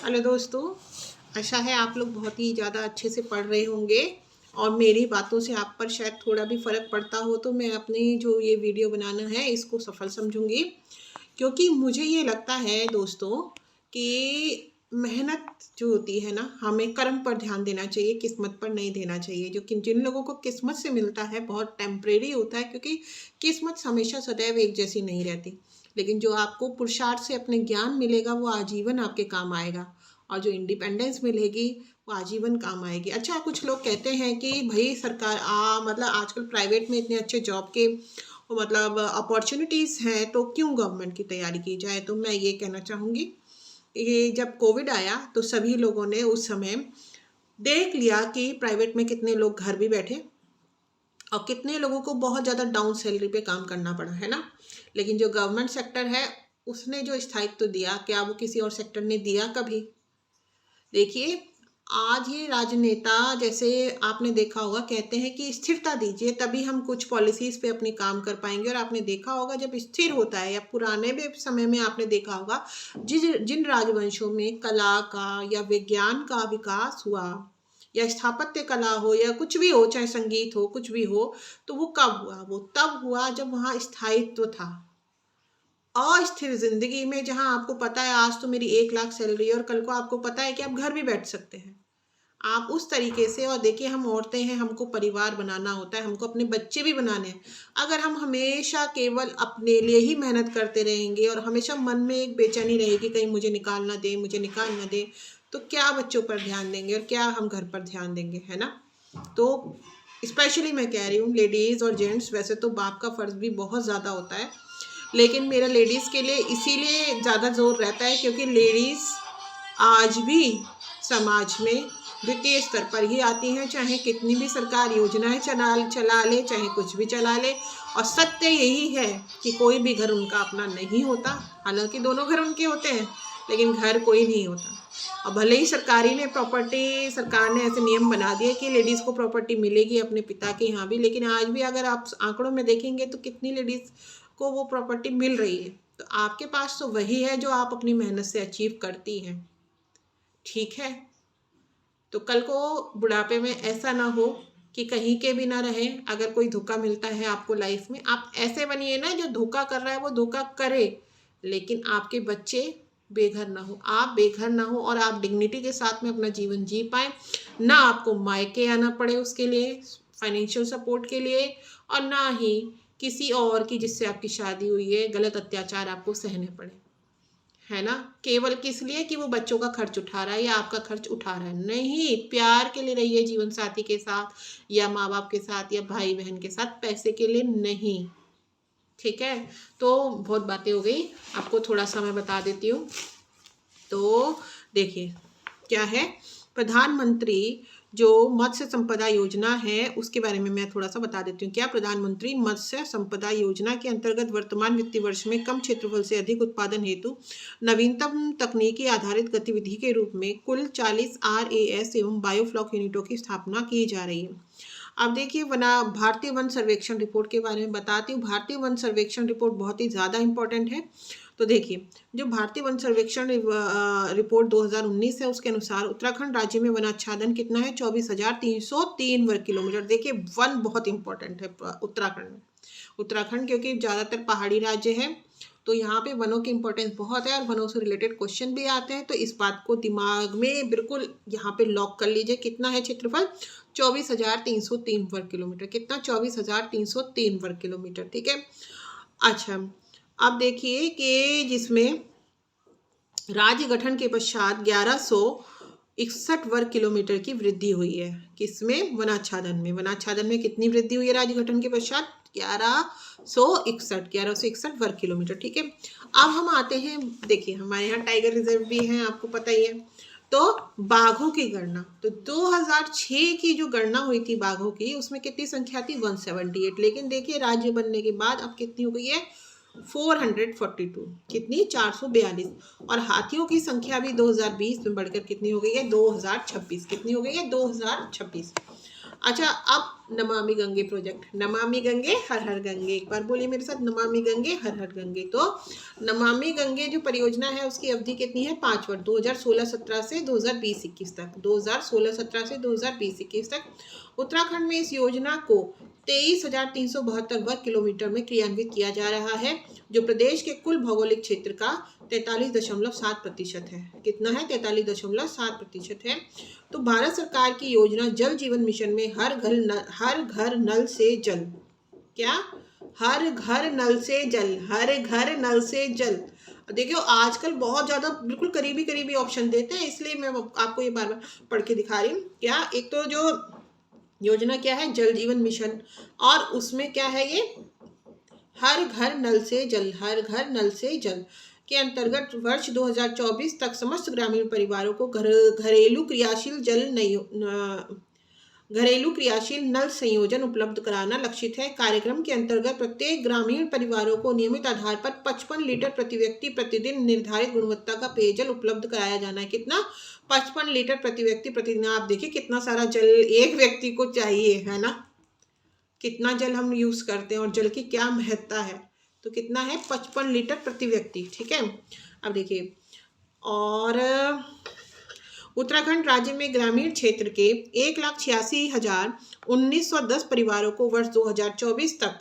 Hello दोस्तों, आशा है आप लोग बहुत ही ज़्यादा अच्छे से पढ़ रहे होंगे और मेरी बातों से आप पर शायद थोड़ा भी फ़र्क पड़ता हो तो मैं अपनी जो ये वीडियो बनाना है इसको सफल समझूंगी। क्योंकि मुझे ये लगता है दोस्तों कि मेहनत जो होती है ना, हमें कर्म पर ध्यान देना चाहिए, किस्मत पर नहीं देना चाहिए। जो जिन लोगों को किस्मत से मिलता है बहुत टेम्परेरी होता है, क्योंकि किस्मत हमेशा सदैव एक जैसी नहीं रहती। लेकिन जो आपको पुरुषार्थ से अपने ज्ञान मिलेगा वो आजीवन आपके काम आएगा, और जो इंडिपेंडेंस मिलेगी वो आजीवन काम आएगी। अच्छा, कुछ लोग कहते हैं कि भाई सरकार मतलब आजकल प्राइवेट में इतने अच्छे जॉब के मतलब अपॉर्चुनिटीज़ हैं तो क्यों गवर्नमेंट की तैयारी की जाए। तो मैं ये कहना चाहूँगी, ये जब कोविड आया तो सभी लोगों ने उस समय देख लिया कि प्राइवेट में कितने लोग घर भी बैठे और कितने लोगों को बहुत ज़्यादा डाउन सैलरी पे काम करना पड़ा, है ना। लेकिन जो गवर्नमेंट सेक्टर है उसने जो स्थायित्व तो दिया, क्या वो किसी और सेक्टर ने दिया कभी? देखिए, आज ये राजनेता जैसे आपने देखा होगा कहते हैं कि स्थिरता दीजिए तभी हम कुछ पॉलिसीज पे अपनी काम कर पाएंगे। और आपने देखा होगा जब स्थिर होता है, या पुराने भी समय में आपने देखा होगा जिन जिन राजवंशों में कला का या विज्ञान का विकास हुआ, या स्थापत्य कला हो या कुछ भी हो, चाहे संगीत हो, कुछ भी हो, तो वो कब हुआ? वो तब हुआ जब वहाँ स्थायित्व था। अस्थिर जिंदगी में जहां आपको पता है आज तो मेरी 1 लाख सैलरी है और कल को आपको पता है कि आप घर भी बैठ सकते हैं, आप उस तरीके से। और देखिए, हम औरतें हैं, हमको परिवार बनाना होता है, हमको अपने बच्चे भी बनाने हैं। अगर हम हमेशा केवल अपने लिए ही मेहनत करते रहेंगे और हमेशा मन में एक बेचैनी रहेगी कहीं मुझे निकाल ना दे, मुझे निकाल ना दे, तो क्या बच्चों पर ध्यान देंगे और क्या हम घर पर ध्यान देंगे, है ना। तो स्पेशली मैं कह रही हूँ लेडीज़ और जेंट्स, वैसे तो बाप का फर्ज भी बहुत ज़्यादा होता है, लेकिन मेरा लेडीज़ के लिए इसीलिए ज़्यादा जोर रहता है क्योंकि लेडीज़ आज भी समाज में द्वितीय स्तर पर ही आती हैं, चाहे कितनी भी सरकार योजनाएं चला ले, चाहे कुछ भी चला ले। और सत्य यही है कि कोई भी घर उनका अपना नहीं होता, हालांकि दोनों घर उनके होते हैं, लेकिन घर कोई नहीं होता। और भले ही सरकार ने ऐसे नियम बना दिए कि लेडीज़ को प्रॉपर्टी मिलेगी अपने पिता के यहाँ भी, लेकिन आज भी अगर आप आंकड़ों में देखेंगे तो कितनी लेडीज़ को वो प्रॉपर्टी मिल रही है। तो आपके पास तो वही है जो आप अपनी मेहनत से अचीव करती हैं, ठीक है। तो कल को बुढ़ापे में ऐसा ना हो कि कहीं के भी ना रहे। अगर कोई धोखा मिलता है आपको लाइफ में, आप ऐसे बनिए ना, जो धोखा कर रहा है वो धोखा करे, लेकिन आपके बच्चे बेघर ना हो, आप बेघर ना हो, और आप डिग्निटी के साथ में अपना जीवन जी पाए, ना आपको मायके आना पड़े उसके लिए फाइनेंशियल सपोर्ट के लिए, और ना ही किसी और की जिससे आपकी शादी हुई है गलत अत्याचार आपको सहने पड़े, है ना। केवल किस लिए कि वो बच्चों का खर्च उठा रहा है या आपका खर्च उठा रहा है, नहीं। प्यार के लिए रहिए जीवन साथी के साथ, या माँ बाप के साथ, या भाई बहन के साथ, पैसे के लिए नहीं, ठीक है। तो बहुत बातें हो गई, आपको थोड़ा सा मैं बता देती हूँ। तो देखिए क्या है, प्रधानमंत्री जो मत्स्य संपदा योजना है उसके बारे में मैं थोड़ा सा बता देती हूँ। क्या प्रधानमंत्री मत्स्य संपदा योजना के अंतर्गत वर्तमान वित्तीय वर्ष में कम क्षेत्रफल से अधिक उत्पादन हेतु नवीनतम तकनीकी आधारित गतिविधि के रूप में कुल 40 RAS एवं बायोफ्लॉक यूनिटों की स्थापना की जा रही है। अब देखिए, भारतीय वन सर्वेक्षण रिपोर्ट के बारे में बताती हूँ। भारतीय वन सर्वेक्षण रिपोर्ट बहुत ही ज़्यादा इंपॉर्टेंट है। तो देखिए, जो भारतीय वन सर्वेक्षण रिपोर्ट 2019 है उसके अनुसार उत्तराखंड राज्य में वनाच्छादन कितना है? 24,303 वर्ग किलोमीटर। देखिए, वन बहुत इंपॉर्टेंट है उत्तराखंड में। उत्तराखंड क्योंकि ज़्यादातर पहाड़ी राज्य है, तो यहाँ पे वनों की इंपॉर्टेंस बहुत है और वनों से रिलेटेड क्वेश्चन भी आते हैं। तो इस बात को दिमाग में बिल्कुल यहाँ पे लॉक कर लीजिए। कितना है क्षेत्रफल? 24,303 वर्ग किलोमीटर। कितना? 24,303 वर्ग किलोमीटर, ठीक है। अच्छा, अब देखिए कि जिसमें राज्य गठन के पश्चात 1161 वर्ग किलोमीटर की वृद्धि हुई है। किसमें? वनाच्छादन में। वनाच्छादन में कितनी वृद्धि हुई है राज्य गठन के पश्चात? 1161 वर्ग किलोमीटर, ठीक है। अब हम आते हैं, देखिए हमारे यहाँ टाइगर रिजर्व भी है, आपको पता ही है। तो बाघों की गणना, तो 2006 की जो गणना हुई थी बाघों की, उसमें कितनी संख्या थी? 178। लेकिन देखिए राज्य बनने के बाद अब कितनी हो गई है? 442। कितनी? 442। और हाथियों की संख्या भी 2020 में बढ़कर कितनी हो गई है? 2026। कितनी हो गई है? 2026। अच्छा, अब नमामि गंगे प्रोजेक्ट, नमामि गंगे हर हर गंगे, एक बार बोलिए मेरे साथ, नमामि गंगे हर हर गंगे। तो नमामि गंगे जो परियोजना है उसकी अवधि कितनी है, 5 वर्ष, 2016-17 से 2020-21 तक, 2016-17 से 2020-21 तक। उत्तराखंड में इस योजना को 23,372 वर्ग किलोमीटर में क्रियान्वित किया जा रहा है, जो प्रदेश के कुल भौगोलिक क्षेत्र का 43.7% है। कितना है, 43.7% है। तो भारत सरकार की योजना जल जीवन मिशन में हर घर नल से जल, क्या, हर घर नल से जल, हर घर नल से जल। देखियो आजकल बहुत ज्यादा बिल्कुल करीबी करीबी ऑप्शन देते हैं, इसलिए मैं आपको ये बार बार पढ़ के दिखा रही हूँ। क्या, एक तो जो योजना क्या है, जल जीवन मिशन, और उसमें क्या है ये, हर घर नल से जल, हर घर नल से जल के अंतर्गत वर्ष 2024 तक समस्त ग्रामीण परिवारों को घरेलू क्रियाशील नल संयोजन उपलब्ध कराना लक्षित है। कार्यक्रम के अंतर्गत प्रत्येक ग्रामीण परिवारों को नियमित आधार पर 55 लीटर प्रति व्यक्ति प्रतिदिन निर्धारित गुणवत्ता का पेयजल उपलब्ध कराया जाना है। कितना, 55 लीटर प्रति व्यक्ति प्रतिदिन। आप देखिए कितना सारा जल एक व्यक्ति को चाहिए, है ना, कितना जल हम यूज करते हैं और जल की क्या महत्ता है। तो कितना है, 55 लीटर प्रति व्यक्ति, ठीक है। अब देखिए, और उत्तराखंड राज्य में ग्रामीण क्षेत्र के 1,86,1910 परिवारों को वर्ष 2024 तक,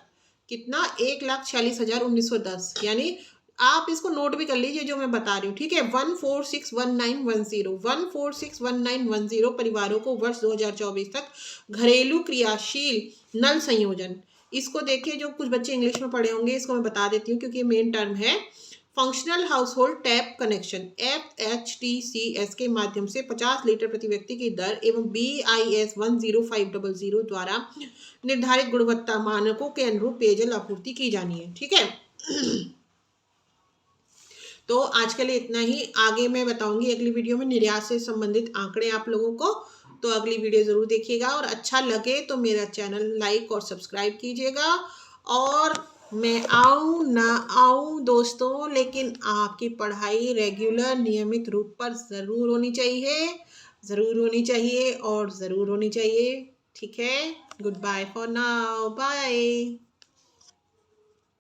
कितना, 1,46,1910, यानी आप इसको नोट भी कर लीजिए जो मैं बता रही हूँ, ठीक है। 14619110 परिवारों को वर्ष 2024 तक घरेलू क्रियाशील नल संयोजन, इसको देखिए, जो कुछ बच्चे इंग्लिश में पढ़े होंगे इसको मैं बता देती हूँ क्योंकि ये मेन टर्म है। Functional house hold tap connection FHTCS के माध्यम से 50 लीटर प्रति व्यक्ति की दर एवं BIS 10500 द्वारा निर्धारित गुणवत्ता मानकों के अनुरूप पेयजल आपूर्ति की जानी है, ठीक है। तो आज के लिए इतना ही, आगे मैं बताऊंगी अगली वीडियो में निर्यात से संबंधित आंकड़े आप लोगों को। तो अगली वीडियो जरूर देखिएगा, और अच्छा लगे तो मेरा चैनल लाइक और सब्सक्राइब कीजिएगा। और मैं आऊँ ना आऊँ दोस्तों, लेकिन आपकी पढ़ाई रेगुलर नियमित रूप पर ज़रूर होनी चाहिए, ज़रूर होनी चाहिए और ज़रूर होनी चाहिए, ठीक है। Good bye for now, bye.